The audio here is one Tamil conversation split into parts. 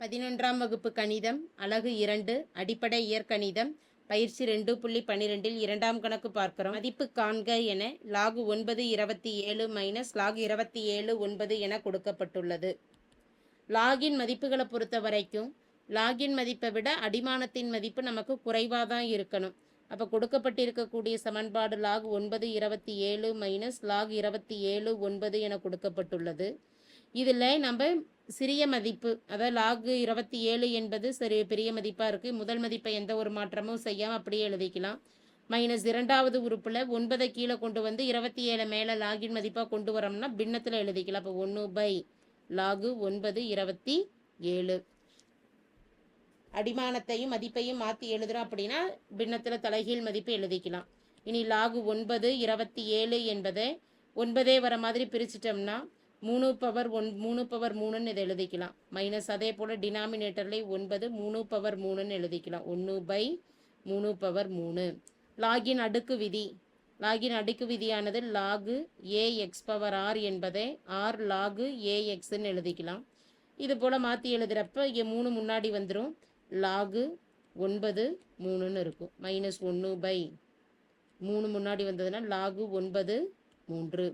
11ஆம் வகுப்பு கணிதம் அலகு 2 அடிப்படை இயற்கணிதம் பயிற்சி 2.12 இரண்டாம் கணக்கு பார்க்கிறோம். மதிப்பு காண்க என log 927 மைனஸ் log 27 9 என கொடுக்கப்பட்டுள்ளது. லாகின் மதிப்புகளை பொறுத்த வரைக்கும் லாகின் மதிப்பை விட அடிமானத்தின் மதிப்பு நமக்கு குறைவாக தான் இருக்கணும். அப்போ கொடுக்கப்பட்டிருக்கக்கூடிய சமன்பாடு log 927 மைனஸ் log 27 9 என கொடுக்கப்பட்டுள்ளது. இதில் நம்ம சிறிய மதிப்பு, அதாவது log 27 என்பது சரி பெரிய மதிப்பாக இருக்குது. முதல் மதிப்பை எந்த ஒரு மாற்றமும் செய்யாமல் அப்படியே எழுதிக்கலாம். மைனஸ் இரண்டாவது உறுப்பில் 9 கீழே கொண்டு வந்து 27 மேலே லாகின் மதிப்பாக கொண்டு வரோம்னா பின்னத்தில் எழுதிக்கலாம். அப்போ 1/log 927 அடிமானத்தையும் மதிப்பையும் மாற்றி எழுதுகிறோம் அப்படின்னா பின்னத்தில் தலைகீழ் மதிப்பு எழுதிக்கலாம். இனி log 927 என்பதை 9 வர மாதிரி பிரிச்சிட்டோம்னா 3/3ன்னு இதை எழுதிக்கலாம். மைனஸ் அதே போல் டினாமினேட்டர்லேயே 9 3/3ன்னு எழுதிக்கலாம். 1/3/3. லாகின் அடுக்கு விதி. லாகின் அடுக்கு விதியானது log ax/r என்பதை r log axன்னு எழுதிக்கலாம். இது போல் மாற்றி எழுதுகிறப்ப இங்கே 3 முன்னாடி வந்துடும். log 9 3ன்னு இருக்கும். மைனஸ் 1/3 முன்னாடி வந்ததுன்னா log 9 3.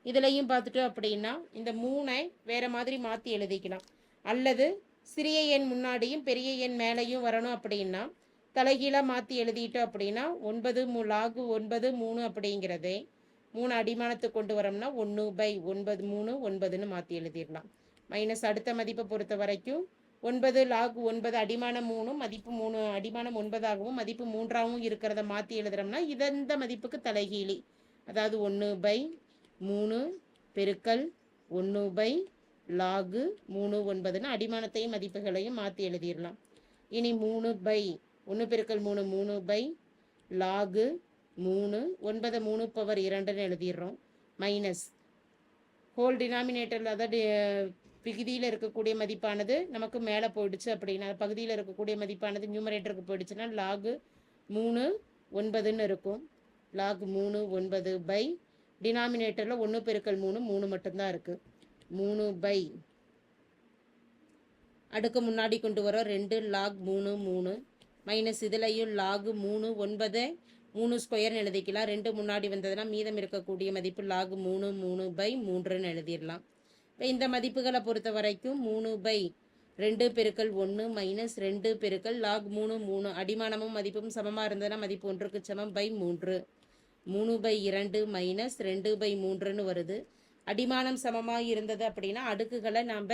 இதுலையும் பார்த்துட்டோம் அப்படின்னா இந்த 3ஐ வேறு மாதிரி மாற்றி எழுதிக்கலாம். அல்லது சிறிய எண் முன்னாடியும் பெரிய எண் மேலேயும் வரணும் அப்படின்னா தலைகீழாக மாற்றி எழுதிட்டோம் அப்படின்னா 9 log 9 3 அப்படிங்கிறதே 3 அடிமானத்துக்கு கொண்டு வரோம்னா 1/9 3 9ன்னு மாற்றி எழுதிடலாம். மைனஸ் அடுத்த மதிப்பை பொறுத்த வரைக்கும் 9 log 9 அடிமானம் 3 மதிப்பு 3 அடிமானம் 9ஆகவும் மதிப்பு 3ஆகவும் இருக்கிறத மாற்றி எழுதுறோம்னா இந்த மதிப்புக்கு தலைகீழி, அதாவது 1/3 பெருக்கல் 1/log 3 9ன்னு அடிமானத்தையும் மதிப்புகளையும் மாற்றி எழுதிடலாம். இனி 1 பெருக்கல் 3 3/log 3 9 3/2ன்னு எழுதிடுறோம். மைனஸ் ஹோல் டினாமினேட்டரில், அதாவது பகுதியில் இருக்கக்கூடிய மதிப்பானது நமக்கு மேலே போயிடுச்சு அப்படின்னா பகுதியில் இருக்கக்கூடிய மதிப்பானது நியூமரேட்டருக்கு போயிடுச்சுன்னா log 3 9ன்னு இருக்கும். log 3 9 டினாமினேட்டரில் 1 பெருக்கல் 3 3 மட்டும்தான் இருக்குது. 3 அடுக்கு முன்னாடி கொண்டு வரோம் 2 log 3 3 மைனஸ் இதுலையும் log 3 9 3 ஸ்கொயர்னு எழுதிக்கலாம். 2 முன்னாடி வந்ததுன்னா மீதம் இருக்கக்கூடிய மதிப்பு log 3 3/3ன்னு எழுதிடலாம். இப்போ இந்த மதிப்புகளை பொறுத்த வரைக்கும் 3/2 பெருக்கல் 1 மைனஸ் 2 பெருக்கல் log 3 3 அடிமானமும் மதிப்பும் சமமாக இருந்ததுன்னா மதிப்பு 1க்கு சமம் /3. 3/2 மைனஸ் 2/3ன்னு வருது. அடிமானம் சமமாக இருந்தது அப்படின்னா அடுக்குகளை நாம்,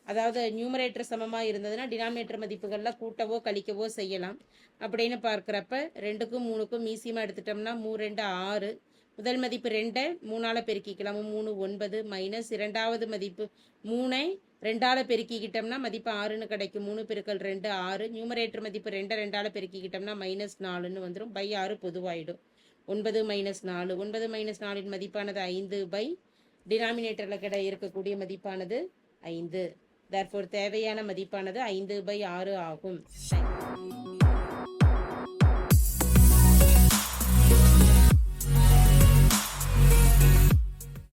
அதாவது நியூமரேட்டர் சமமாக இருந்ததுன்னா டினாமினேட்டர் மதிப்புகளில் கூட்டவோ கழிக்கவோ செய்யலாம். அப்படின்னு பார்க்குறப்ப 2க்கும் 3க்கும் மீசியமாக எடுத்துட்டோம்னா 3 2 6. முதல் மதிப்பு 2ஐ 3ஆல் பெருக்கிக்கலாம். 3 9 மைனஸ் இரண்டாவது மதிப்பு 3ஐ 2ஆல் பெருக்கிக்கிட்டோம்னா மதிப்பு 6ன்னு கிடைக்கும். 3 பெருக்கல் 2 6. நியூமரேட்டர் மதிப்பு 2 2ஆல் பெருக்கிக்கிட்டோம்னா -4ன்னு வந்துடும். /6 பொதுவாயிடும். 9 - 4 9 - 4ன் மதிப்பானது 5 டினாமினேட்டரில் இருக்கக்கூடிய மதிப்பானது 5. தேர்ஃபோர் தேவையான மதிப்பானது 5/6 ஆகும்.